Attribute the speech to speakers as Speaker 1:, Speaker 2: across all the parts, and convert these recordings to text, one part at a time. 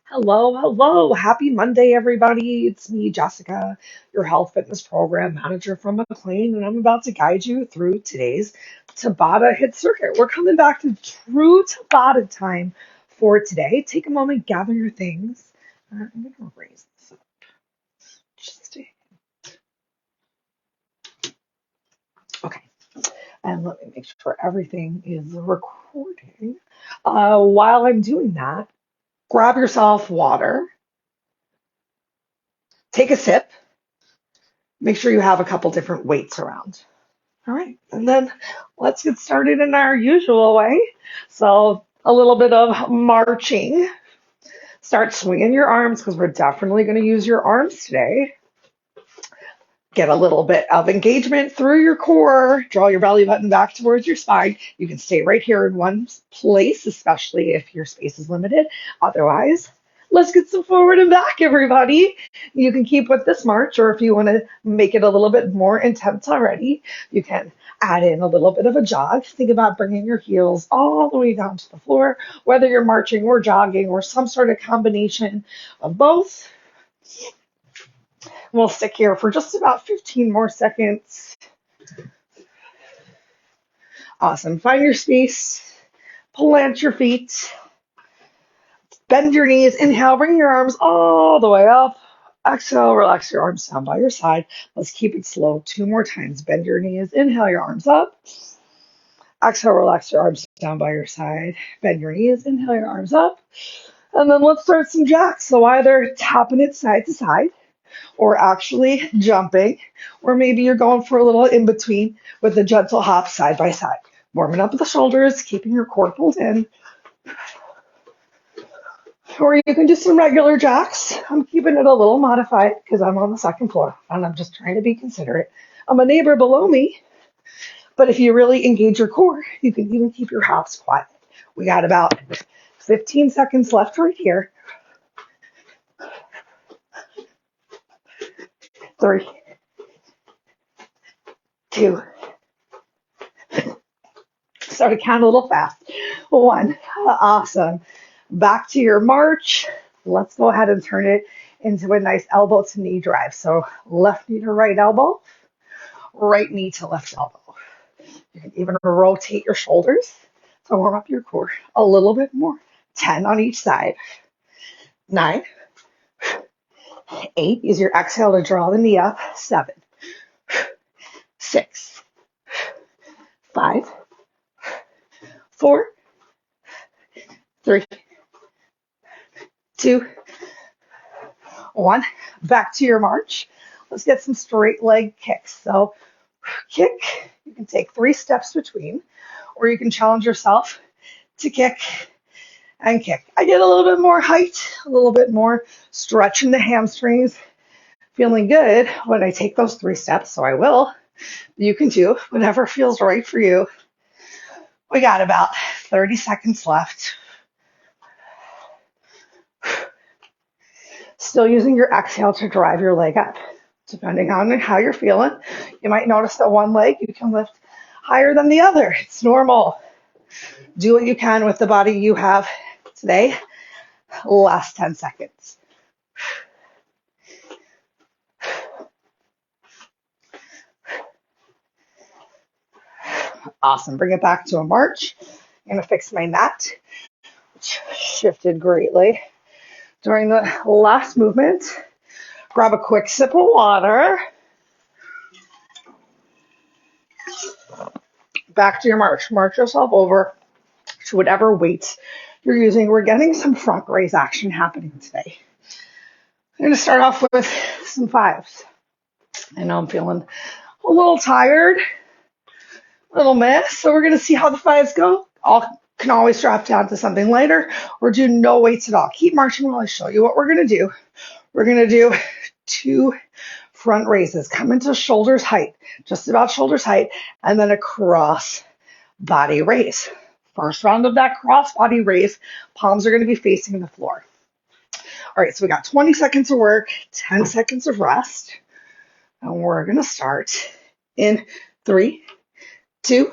Speaker 1: Hello, hello. Happy Monday, everybody. It's me, Jessica, your health fitness program manager from McLean, and I'm about to guide you through today's Tabata HIIT Circuit. We're coming back to true Tabata time for today. Take a moment, gather your things. I'm going to raise this up. Just okay, and let me make sure everything is recording. While I'm doing that, grab yourself water, take a sip. Make sure you have a couple different weights around. All right, and then let's get started in our usual way. So a little bit of marching. Start swinging your arms because we're definitely going to use your arms today. Get a little bit of engagement through your core. Draw your belly button back towards your spine. You can stay right here in one place, especially if your space is limited. Otherwise, let's get some forward and back, everybody. You can keep with this march, or if you want to make it a little bit more intense already, you can add in a little bit of a jog. Think about bringing your heels all the way down to the floor, whether you're marching or jogging or some sort of combination of both. We'll stick here for just about 15 more seconds. Awesome. Find your space. Plant your feet. Bend your knees. Inhale, bring your arms all the way up. Exhale, relax your arms down by your side. Let's keep it slow. Two more times. Bend your knees. Inhale your arms up. Exhale, relax your arms down by your side. Bend your knees. Inhale your arms up. And then let's start some jacks. So either tapping it side to side, or actually jumping, or maybe you're going for a little in between with a gentle hop side by side. Warming up the shoulders, keeping your core pulled in. Or you can do some regular jacks. I'm keeping it a little modified because I'm on the second floor and I'm just trying to be considerate. I'm a neighbor below me, but if you really engage your core, you can even keep your hops quiet. We got about 15 seconds left right here. 3, 2, start to count a little fast. 1, awesome. Back to your march. Let's go ahead and turn it into a nice elbow to knee drive. So left knee to right elbow, right knee to left elbow. You can even rotate your shoulders to warm up your core a little bit more. 10 on each side. 9, 8, use your exhale to draw the knee up. 7, 6, 5, 4, 3, 2, 1. Back to your march. Let's get some straight leg kicks. So kick, you can take 3 steps between, or you can challenge yourself to kick and kick. I get a little bit more height, a little bit more stretch in the hamstrings, feeling good when I take those 3 steps, so I will. You can do whatever feels right for you. We got about 30 seconds left. Still using your exhale to drive your leg up. Depending on how you're feeling, you might notice that one leg you can lift higher than the other. It's normal. Do what you can with the body you have today. Last 10 seconds. Awesome. Bring it back to a march. I'm going to fix my mat, which shifted greatly during the last movement. Grab a quick sip of water. Back to your march. March yourself over to whatever weights you're using. We're getting some front raise action happening today. I'm going to start off with some 5s. I know I'm feeling a little tired, a little meh, so we're going to see how the 5s go. Can always drop down to something lighter or do no weights at all. Keep marching while I show you what we're going to do. We're going to do 2 front raises. Come into shoulders height, just about shoulders height, and then a cross body raise. First round of that cross body raise, palms are going to be facing the floor. All right, so we got 20 seconds of work, 10 seconds of rest, and we're going to start in 3, 2,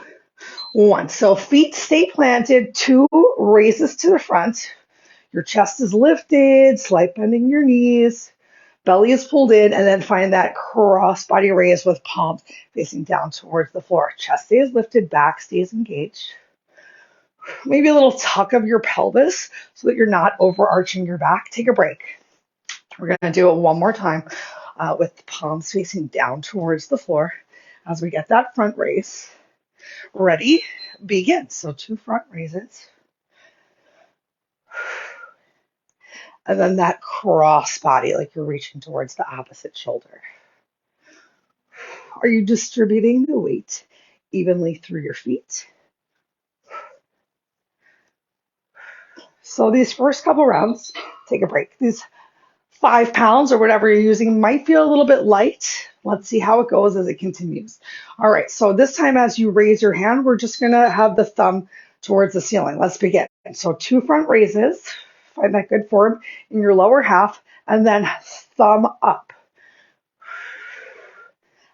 Speaker 1: 1. So feet stay planted, 2 raises to the front. Your chest is lifted, slight bending your knees, belly is pulled in, and then find that cross body raise with palms facing down towards the floor. Chest stays lifted, back stays engaged. Maybe a little tuck of your pelvis so that you're not overarching your back. Take a break. We're going to do it one more time with palms facing down towards the floor as we get that front raise. Ready? Begin. So 2 front raises. And then that cross body, like you're reaching towards the opposite shoulder. Are you distributing the weight evenly through your feet? So these first couple rounds, take a break. These 5 pounds or whatever you're using might feel a little bit light. Let's see how it goes as it continues. All right, so this time as you raise your hand, we're just gonna have the thumb towards the ceiling. Let's begin. So 2 front raises, find that good form in your lower half, and then thumb up.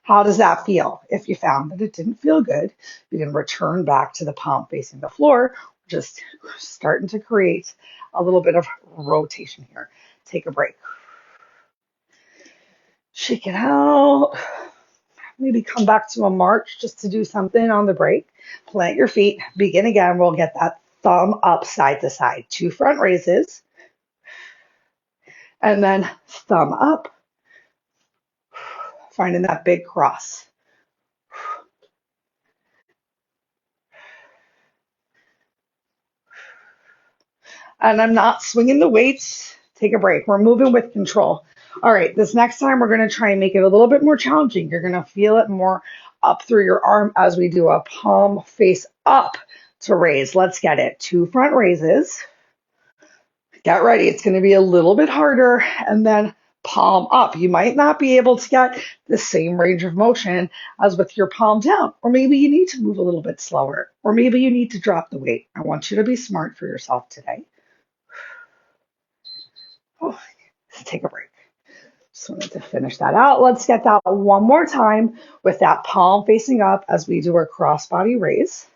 Speaker 1: How does that feel? If you found that it didn't feel good, you can return back to the palm facing the floor, just starting to create a little bit of rotation here. Take a break. Shake it out. Maybe come back to a march just to do something on the break. Plant your feet. Begin again. We'll get that thumb up side to side. 2 front raises. And then thumb up. Finding that big cross. And I'm not swinging the weights. Take a break. We're moving with control. All right, this next time we're going to try and make it a little bit more challenging. You're going to feel it more up through your arm as we do a palm face up to raise. Let's get it. 2 front raises. Get ready. It's going to be a little bit harder. And then palm up. You might not be able to get the same range of motion as with your palm down. Or maybe you need to move a little bit slower. Or maybe you need to drop the weight. I want you to be smart for yourself today. Oh, take a break. Just wanted to finish that out. Let's get that one more time with that palm facing up as we do our crossbody raise.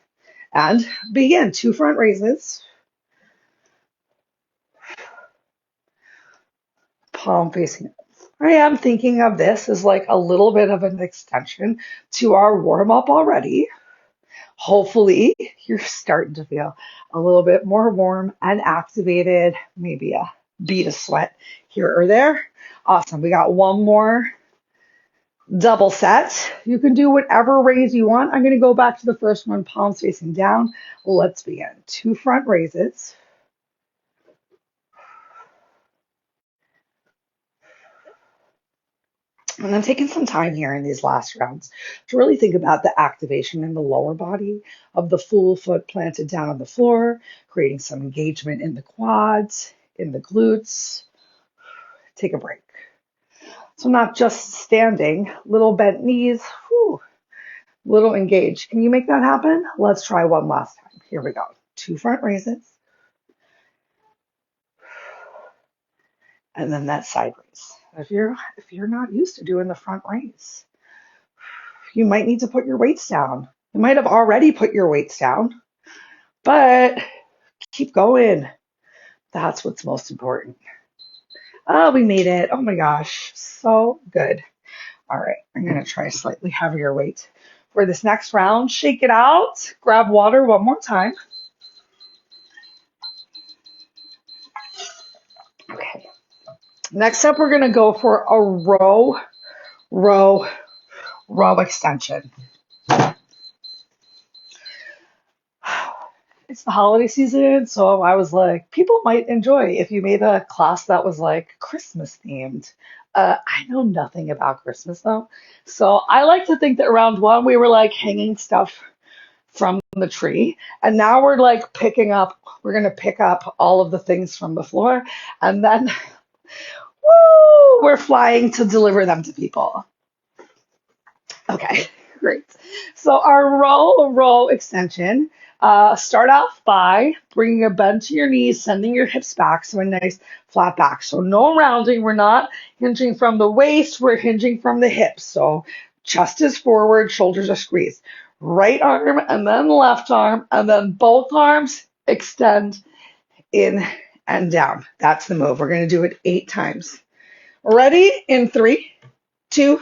Speaker 1: And begin. 2 front raises. Palm facing up. I am thinking of this as like a little bit of an extension to our warm up already. Hopefully, you're starting to feel a little bit more warm and activated, maybe a bead of sweat here or there. Awesome. We got one more double set. You can do whatever raise you want. I'm going to go back to the first one, palms facing down. Let's begin. 2 front raises. And I'm taking some time here in these last rounds to really think about the activation in the lower body of the full foot planted down on the floor, creating some engagement in the quads, in the glutes. Take a break. So not just standing, little bent knees, little engaged. Can you make that happen? Let's try one last time. Here we go. 2 front raises. And then that side raise. If you're not used to doing the front raise, you might need to put your weights down. You might have already put your weights down, but keep going. That's what's most important. Oh, we made it. Oh my gosh, so good. All right, I'm gonna try a slightly heavier weight for this next round. Shake it out. Grab water one more time. Okay. Next up, we're gonna go for a row extension. It's the holiday season, so I was like, people might enjoy if you made a class that was like Christmas themed. I know nothing about Christmas though, so I like to think that round one we were like hanging stuff from the tree, and now we're gonna pick up all of the things from the floor, and then woo, we're flying to deliver them to people. Okay, great. So our row extension, start off by bringing a bend to your knees, sending your hips back, so a nice flat back. So no rounding, we're not hinging from the waist, we're hinging from the hips. So chest is forward, shoulders are squeezed. Right arm and then left arm, and then both arms extend in and down. That's the move. We're going to do it 8 times. Ready? In 3, 2,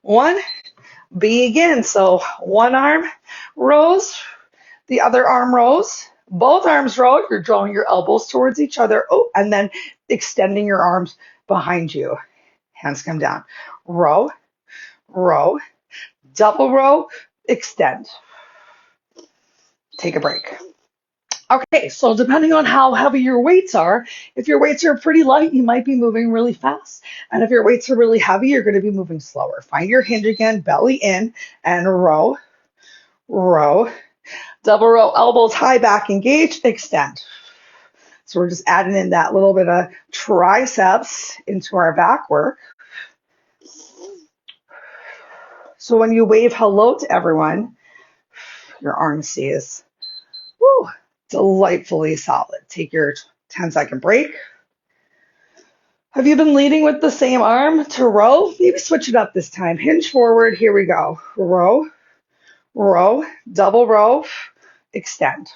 Speaker 1: 1. Begin. So one arm rows, the other arm rows, both arms row. You're drawing your elbows towards each other. Oh, and then extending your arms behind you. Hands come down. Row, row, double row, extend. Take a break. Okay, so depending on how heavy your weights are, if your weights are pretty light, you might be moving really fast. And if your weights are really heavy, you're going to be moving slower. Find your hinge again, belly in, and row, row, double row, elbows high back engaged, extend. So we're just adding in that little bit of triceps into our back work. So when you wave hello to everyone, your arm stays delightfully solid. Take your 10-second break. Have you been leading with the same arm to row? Maybe switch it up this time. Hinge forward. Here we go. Row, row, double row, extend.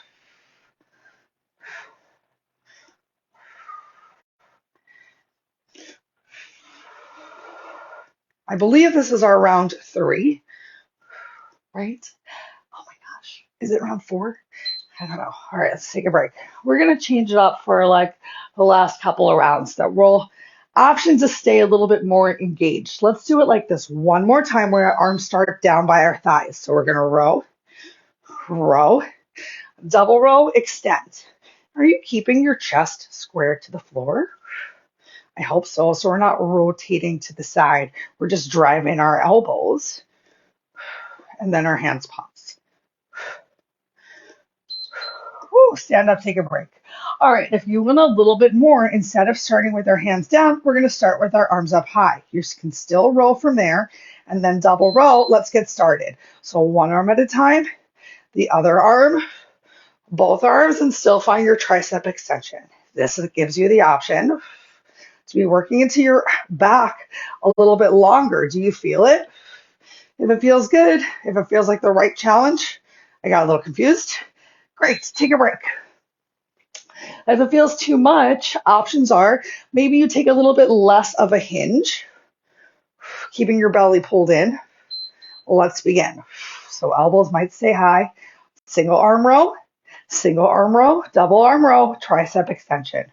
Speaker 1: I believe this is our round 3, right? Oh my gosh. Is it round 4? I don't know. All right, let's take a break. We're going to change it up for like the last couple of rounds that we'll option to stay a little bit more engaged. Let's do it like this one more time where our arms start down by our thighs. So we're going to row, row, double row, extend. Are you keeping your chest square to the floor? I hope so. So we're not rotating to the side. We're just driving our elbows and then our hands pause. Woo, stand up, take a break. All right, if you want a little bit more, instead of starting with our hands down, we're going to start with our arms up high. You can still row from there and then double row. Let's get started. So one arm at a time, the other arm, both arms, and still find your tricep extension. This gives you the option to be working into your back a little bit longer. Do you feel it? If it feels good, if it feels like the right challenge, I got a little confused. Great, take a break. If it feels too much, options are maybe you take a little bit less of a hinge, keeping your belly pulled in. Let's begin. So elbows might stay high. Single arm row, double arm row, tricep extension.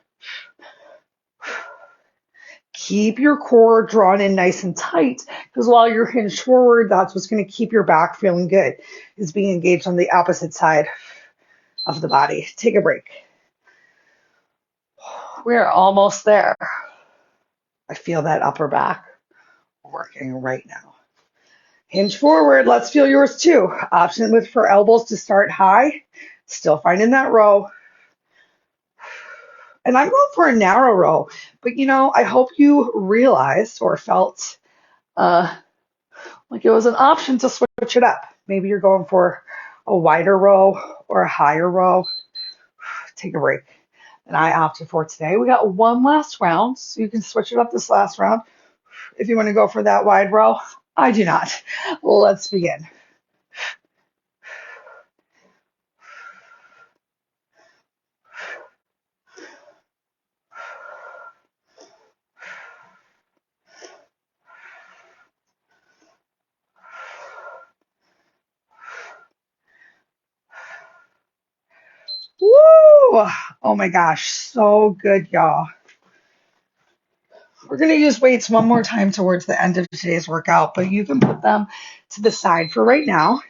Speaker 1: Keep your core drawn in nice and tight because while you're hinged forward, that's what's going to keep your back feeling good, is being engaged on the opposite side of the body. Take a break. We're almost there. I feel that upper back working right now. Hinge forward. Let's feel yours too. Option with for elbows to start high. Still finding that row. And I'm going for a narrow row, but I hope you realized or felt like it was an option to switch it up. Maybe you're going for a wider row or a higher row. Take a break. And I opted for today. We got one last round, so you can switch it up this last round if you want to go for that wide row. I do not. Let's begin. Woo! Oh my gosh, so good, y'all. We're going to use weights one more time towards the end of today's workout, but you can put them to the side for right now.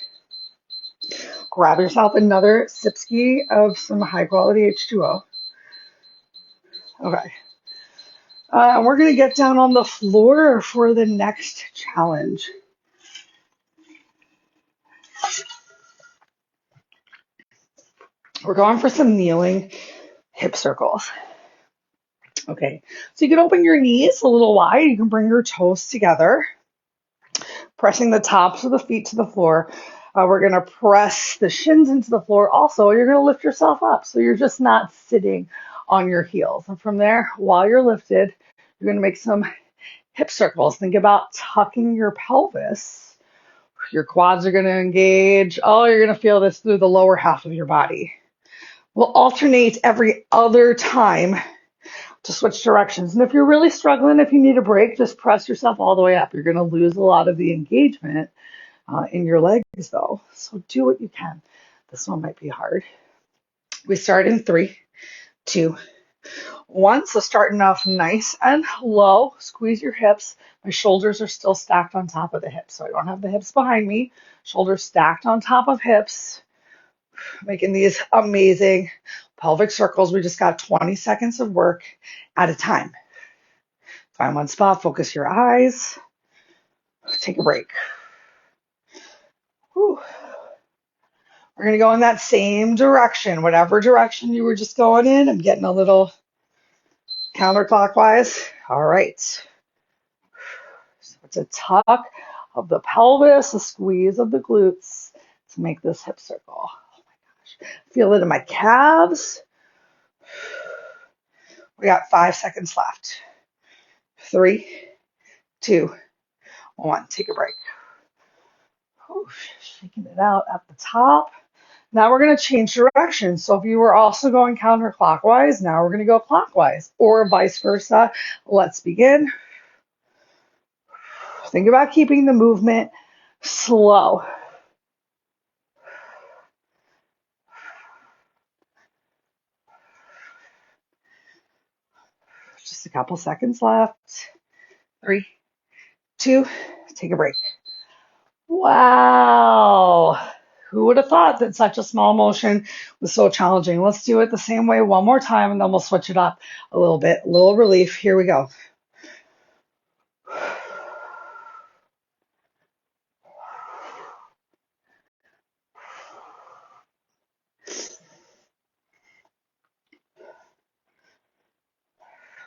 Speaker 1: Grab yourself another sipski of some high quality H2O. Okay. And we're going to get down on the floor for the next challenge. We're going for some kneeling hip circles. Okay, so you can open your knees a little wide. You can bring your toes together, pressing the tops of the feet to the floor. We're going to press the shins into the floor. Also, you're going to lift yourself up, so you're just not sitting on your heels. And from there, while you're lifted, you're going to make some hip circles. Think about tucking your pelvis. Your quads are going to engage. Oh, you're going to feel this through the lower half of your body. We'll alternate every other time to switch directions. And if you're really struggling, if you need a break, just press yourself all the way up. You're going to lose a lot of the engagement in your legs though. So do what you can. This one might be hard. We start in 3, 2, 1. So starting off nice and low, squeeze your hips. My shoulders are still stacked on top of the hips. So I don't have the hips behind me. Shoulders stacked on top of hips, making these amazing pelvic circles. We just got 20 seconds of work at a time. Find one spot, focus your eyes, take a break. Whew. We're going to go in that same direction, whatever direction you were just going in. I'm getting a little counterclockwise. All right. So it's a tuck of the pelvis, a squeeze of the glutes to make this hip circle. Oh my gosh. Feel it in my calves. We got 5 seconds left. 3, 2, 1. Take a break. Whew. Shaking it out at the top. Now we're going to change direction. So if you were also going counterclockwise, now we're going to go clockwise or vice versa. Let's begin. Think about keeping the movement slow. Just a couple seconds left. 3, 2, take a break. Wow. Who would have thought that such a small motion was so challenging? Let's do it the same way one more time and then we'll switch it up a little bit. A little relief. Here we go.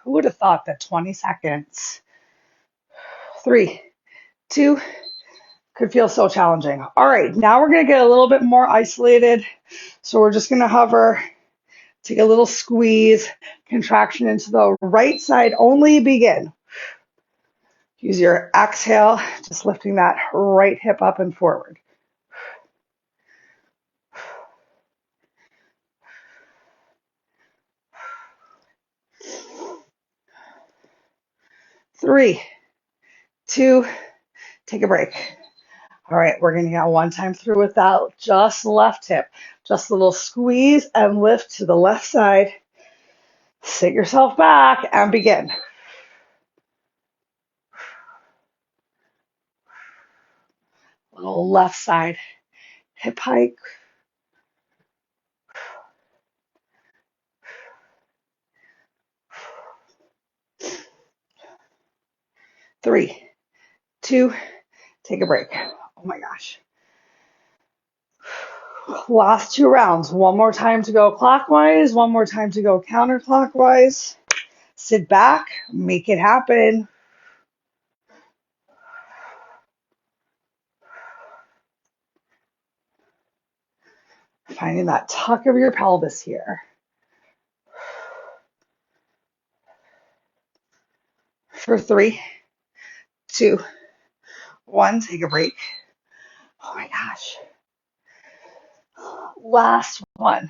Speaker 1: Who would have thought that 20 seconds, 3, 2, could feel so challenging. All right, now we're going to get a little bit more isolated. So we're just going to hover, take a little squeeze, contraction into the right side only, begin. Use your exhale, just lifting that right hip up and forward. 3, 2, take a break. All right, we're going to get one time through without just left hip. Just a little squeeze and lift to the left side. Sit yourself back and begin. Little left side hip hike. 3, 2, take a break. Oh my gosh. Last 2 rounds. One more time to go clockwise. One more time to go counterclockwise. Sit back. Make it happen. Finding that tuck of your pelvis here. For 3, 2, 1, take a break. Oh my gosh. Last one.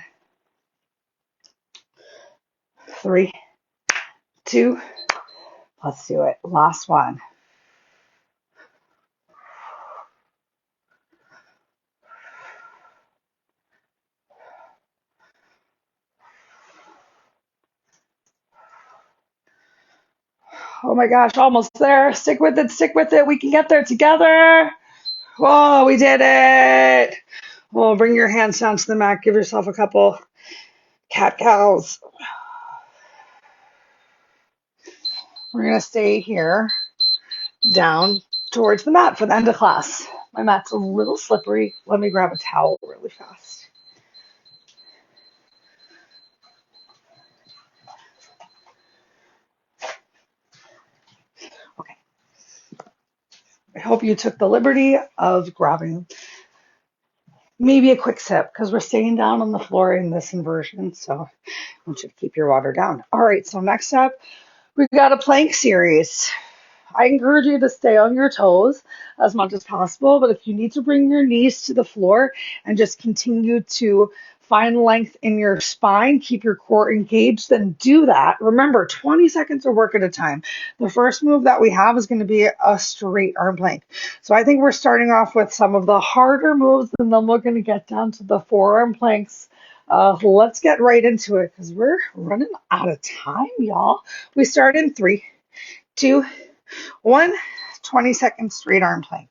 Speaker 1: 3, 2, let's do it. Last one. Oh my gosh, almost there. Stick with it, stick with it. We can get there together. Whoa, we did it. Well, bring your hands down to the mat. Give yourself a couple cat cows. We're going to stay here down towards the mat for the end of class. My mat's a little slippery. Let me grab a towel really fast. Okay. I hope you took the liberty of grabbing maybe a quick sip because we're staying down on the floor in this inversion. So you should keep your water down. All right. So next up, we've got a plank series. I encourage you to stay on your toes as much as possible, but if you need to bring your knees to the floor and just continue to Find length in your spine, keep your core engaged, then do that. Remember, 20 seconds of work at a time. The first move that we have is going to be a straight arm plank. So I think we're starting off with some of the harder moves, and then we're going to get down to the forearm planks. Let's get right into it because we're running out of time, y'all. We start in 3, 2, 1, 20-second straight arm plank.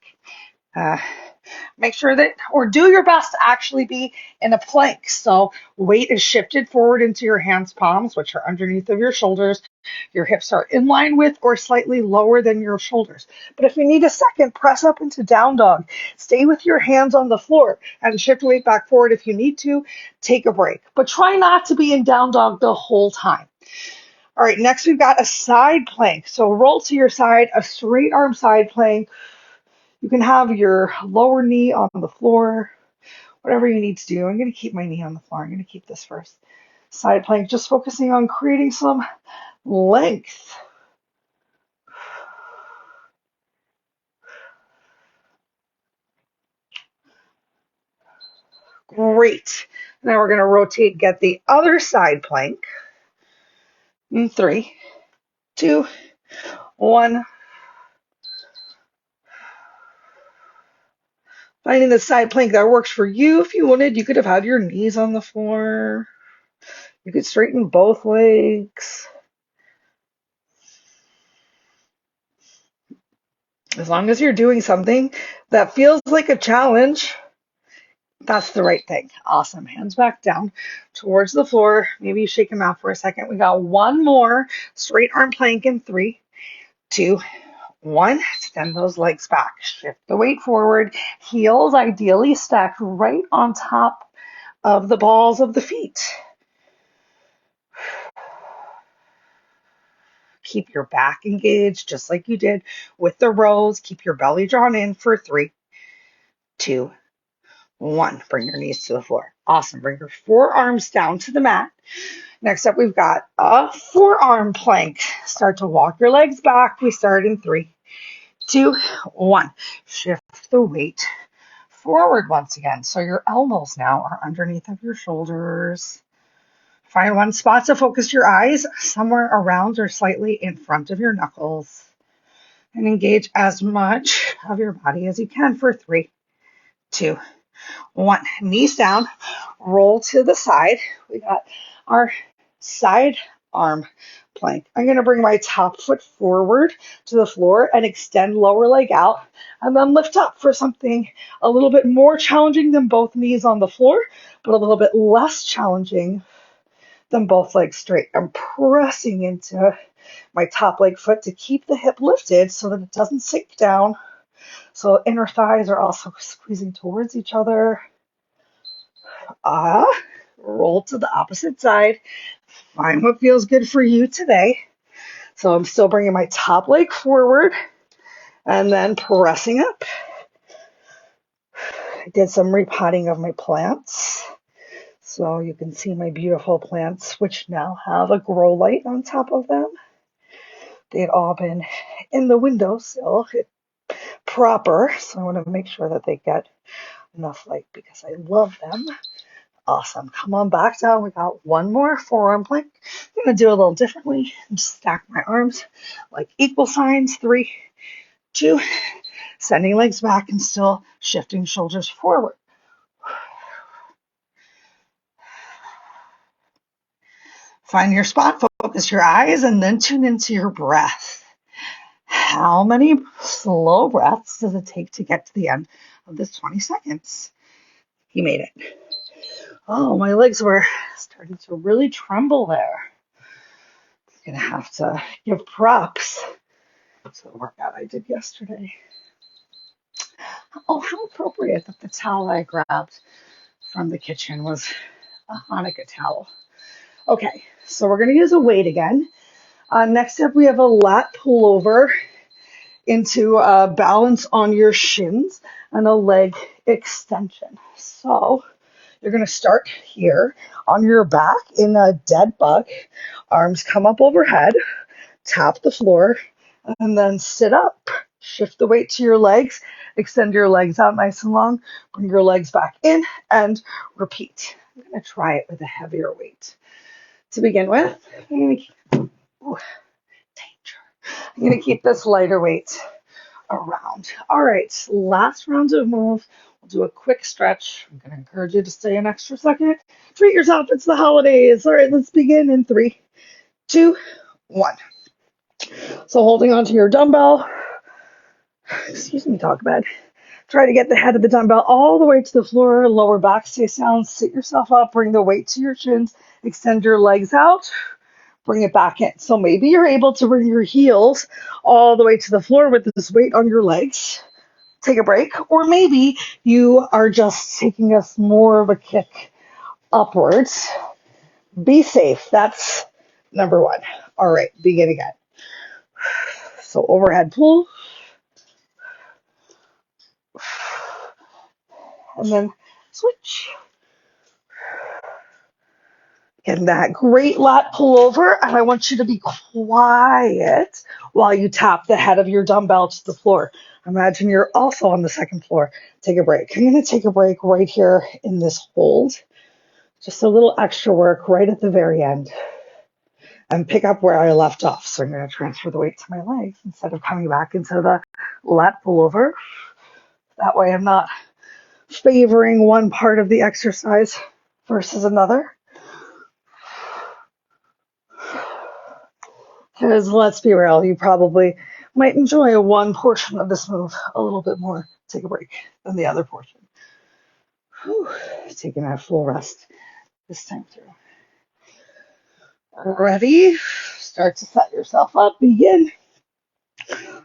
Speaker 1: Make sure that, or do your best to actually be in a plank. So weight is shifted forward into your hands, palms, which are underneath of your shoulders. Your hips are in line with or slightly lower than your shoulders. But if you need a second, press up into down dog. Stay with your hands on the floor and shift weight back forward if you need to. Take a break. But try not to be in down dog the whole time. All right, next we've got a side plank. So roll to your side, a straight arm side plank. You can have your lower knee on the floor, whatever you need to do. I'm going to keep my knee on the floor. I'm going to keep this first. Side plank, just focusing on creating some length. Great. Now we're going to rotate, get the other side plank. In 3, 2, 1. Finding the side plank that works for you. If you wanted, you could have had your knees on the floor. You could straighten both legs. As long as you're doing something that feels like a challenge, that's the right thing. Awesome. Hands back down towards the floor. Maybe you shake them out for a second. We got one more straight arm plank in 3, 2, 1. Extend those legs back. Shift the weight forward. Heels ideally stacked right on top of the balls of the feet. Keep your back engaged just like you did with the rows. Keep your belly drawn in for 3, 2, 1. Bring your knees to the floor. Awesome. Bring your forearms down to the mat. Next up, we've got a forearm plank. Start to walk your legs back. We start in 3, 2, 1. Shift the weight forward once again. So your elbows now are underneath of your shoulders. Find one spot to focus your eyes, somewhere around or slightly in front of your knuckles. And engage as much of your body as you can for 3, 2, 1. Knees down, roll to the side. We got our side arm plank. I'm going to bring my top foot forward to the floor and extend lower leg out, and then lift up for something a little bit more challenging than both knees on the floor, but a little bit less challenging than both legs straight. I'm pressing into my top leg foot to keep the hip lifted so that it doesn't sink down. So inner thighs are also squeezing towards each other. Roll to the opposite side. Find what feels good for you today. So I'm still bringing my top leg forward and then pressing up. I did some repotting of my plants. So you can see my beautiful plants, which now have a grow light on top of them. They'd all been in the windowsill proper. So I want to make sure that they get enough light because I love them. Awesome. Come on back down. We got one more forearm plank. I'm going to do it a little differently and stack my arms like equal signs. 3, 2, sending legs back and still shifting shoulders forward. Find your spot, focus your eyes, and then tune into your breath. How many slow breaths does it take to get to the end of this 20 seconds? You made it. Oh, my legs were starting to really tremble there. I'm going to have to give props to the workout I did yesterday. Oh, how appropriate that the towel I grabbed from the kitchen was a Hanukkah towel. Okay, so we're going to use a weight again. Next up, we have a lat pullover into balance on your shins and a leg extension. So you're going to start here on your back in a dead bug. Arms come up overhead, tap the floor, and then sit up. Shift the weight to your legs. Extend your legs out nice and long. Bring your legs back in and repeat. I'm going to try it with a heavier weight. To begin with, I'm going to keep this lighter weight around. All right, last round of move. We'll do a quick stretch. I'm going to encourage you to stay an extra second. Treat yourself. It's the holidays. All right, let's begin in 3, 2, 1. So holding onto your dumbbell. Excuse me, talk bad. Try to get the head of the dumbbell all the way to the floor. Lower back stays down. Sit yourself up. Bring the weight to your shins. Extend your legs out. Bring it back in. So maybe you're able to bring your heels all the way to the floor with this weight on your legs. Take a break. Or maybe you are just taking us more of a kick upwards. Be safe. That's number 1. All right, begin again. So overhead pull. And then switch. And that great lat pullover. And I want you to be quiet while you tap the head of your dumbbell to the floor. Imagine you're also on the second floor. Take a break. I'm going to take a break right here in this hold. Just a little extra work right at the very end. And pick up where I left off. So I'm going to transfer the weight to my legs instead of coming back into the lat pullover. That way I'm not favoring one part of the exercise versus another. Because let's be real, you probably might enjoy one portion of this move a little bit more. Take a break than the other portion. Whew. Taking a full rest this time through. Ready? Start to set yourself up. Begin.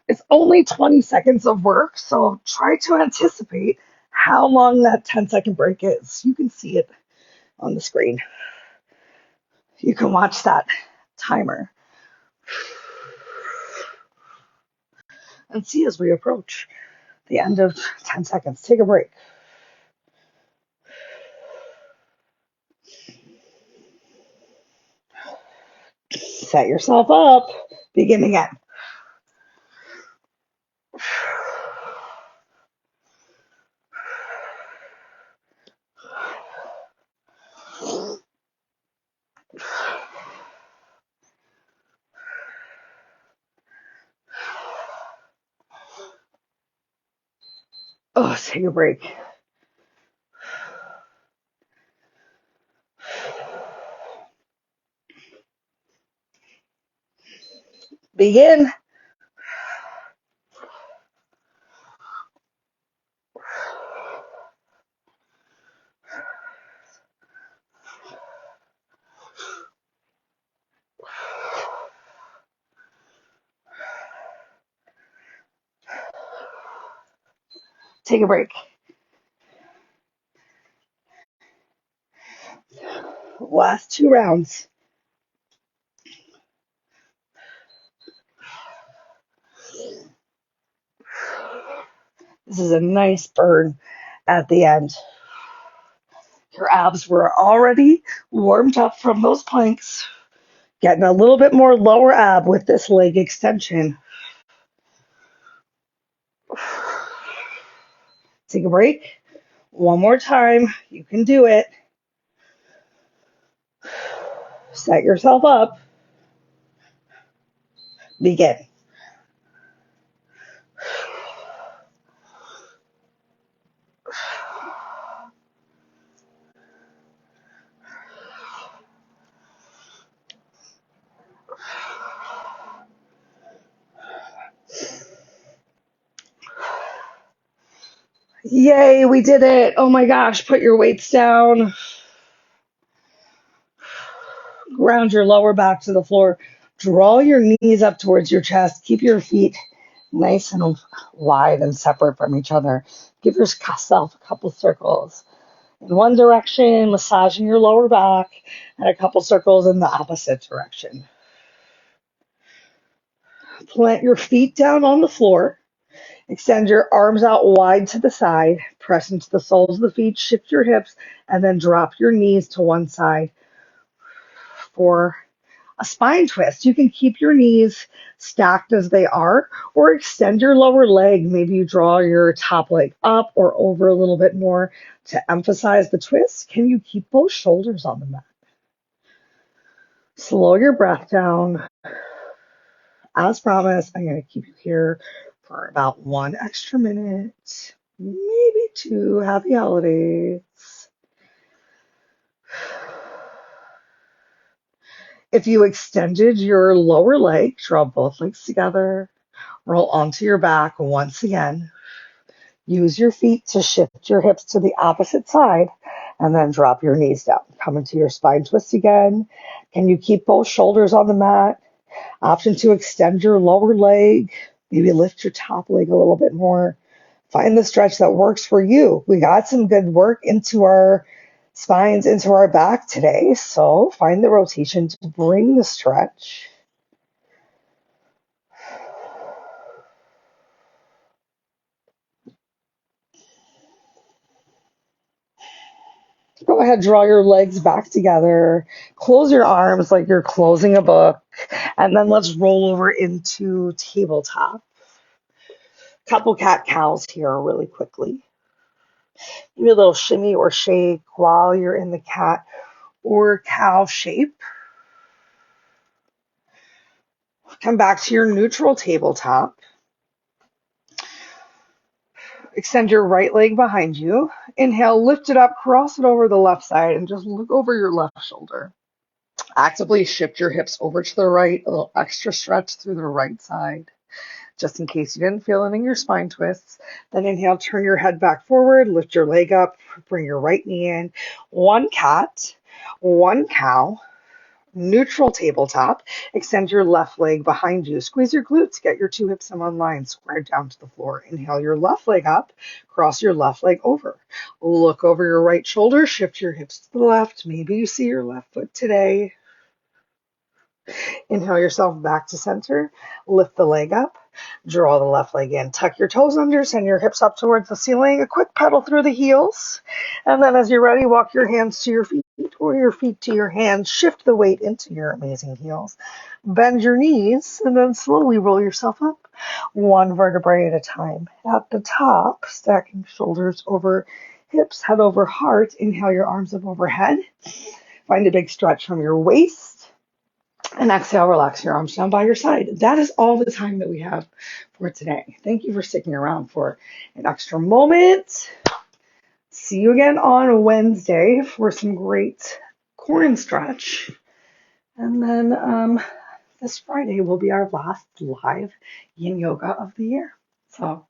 Speaker 1: It's only 20 seconds of work, so try to anticipate how long that 10-second break is. You can see it on the screen. You can watch that timer and see as we approach the end of 10 seconds. Take a break. Set yourself up. Begin again. Oh, take a break. Begin. Take a break. Last 2 rounds. This is a nice burn at the end. Your abs were already warmed up from those planks. Getting a little bit more lower ab with this leg extension. Take a break. One more time. You can do it. Set yourself up. Begin. Yay, we did it. Oh my gosh, put your weights down. Ground your lower back to the floor. Draw your knees up towards your chest. Keep your feet nice and wide and separate from each other. Give yourself a couple circles in one direction, massaging your lower back, and a couple circles in the opposite direction. Plant your feet down on the floor. Extend your arms out wide to the side. Press into the soles of the feet. Shift your hips, and then drop your knees to one side for a spine twist. You can keep your knees stacked as they are or extend your lower leg. Maybe you draw your top leg up or over a little bit more to emphasize the twist. Can you keep both shoulders on the mat? Slow your breath down. As promised, I'm going to keep you here for about 1 extra minute, maybe 2. Happy holidays. If you extended your lower leg, draw both legs together, roll onto your back once again. Use your feet to shift your hips to the opposite side, and then drop your knees down. Come into your spine twist again. Can you keep both shoulders on the mat? Option to extend your lower leg, maybe lift your top leg a little bit more. Find the stretch that works for you. We got some good work into our spines, into our back today. So find the rotation to bring the stretch. Go ahead, draw your legs back together. Close your arms like you're closing a book. And then let's roll over into tabletop. Couple cat-cows here really quickly. Maybe a little shimmy or shake while you're in the cat or cow shape. Come back to your neutral tabletop. Extend your right leg behind you. Inhale, lift it up, cross it over the left side, and just look over your left shoulder. Actively shift your hips over to the right, a little extra stretch through the right side, just in case you didn't feel it in your spine twists. Then inhale, turn your head back forward, lift your leg up, bring your right knee in. 1 cat, 1 cow. Neutral tabletop. Extend your left leg behind you. Squeeze your glutes. Get your 2 hips in one line. Square down to the floor. Inhale your left leg up. Cross your left leg over. Look over your right shoulder. Shift your hips to the left. Maybe you see your left foot today. Inhale yourself back to center. Lift the leg up. Draw the left leg in. Tuck your toes under. Send your hips up towards the ceiling. A quick pedal through the heels. And then as you're ready, walk your hands to your feet or your feet to your hands. Shift the weight into your amazing heels. Bend your knees and then slowly roll yourself up. 1 vertebrae at a time. At the top, stacking shoulders over hips, head over heart. Inhale your arms up overhead. Find a big stretch from your waist. And exhale, relax your arms down by your side. That is all the time that we have for today. Thank you for sticking around for an extra moment. See you again on Wednesday for some great core and stretch. And then this Friday will be our last live yin yoga of the year. So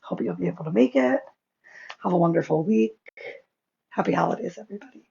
Speaker 1: hope you'll be able to make it. Have a wonderful week. Happy holidays, everybody.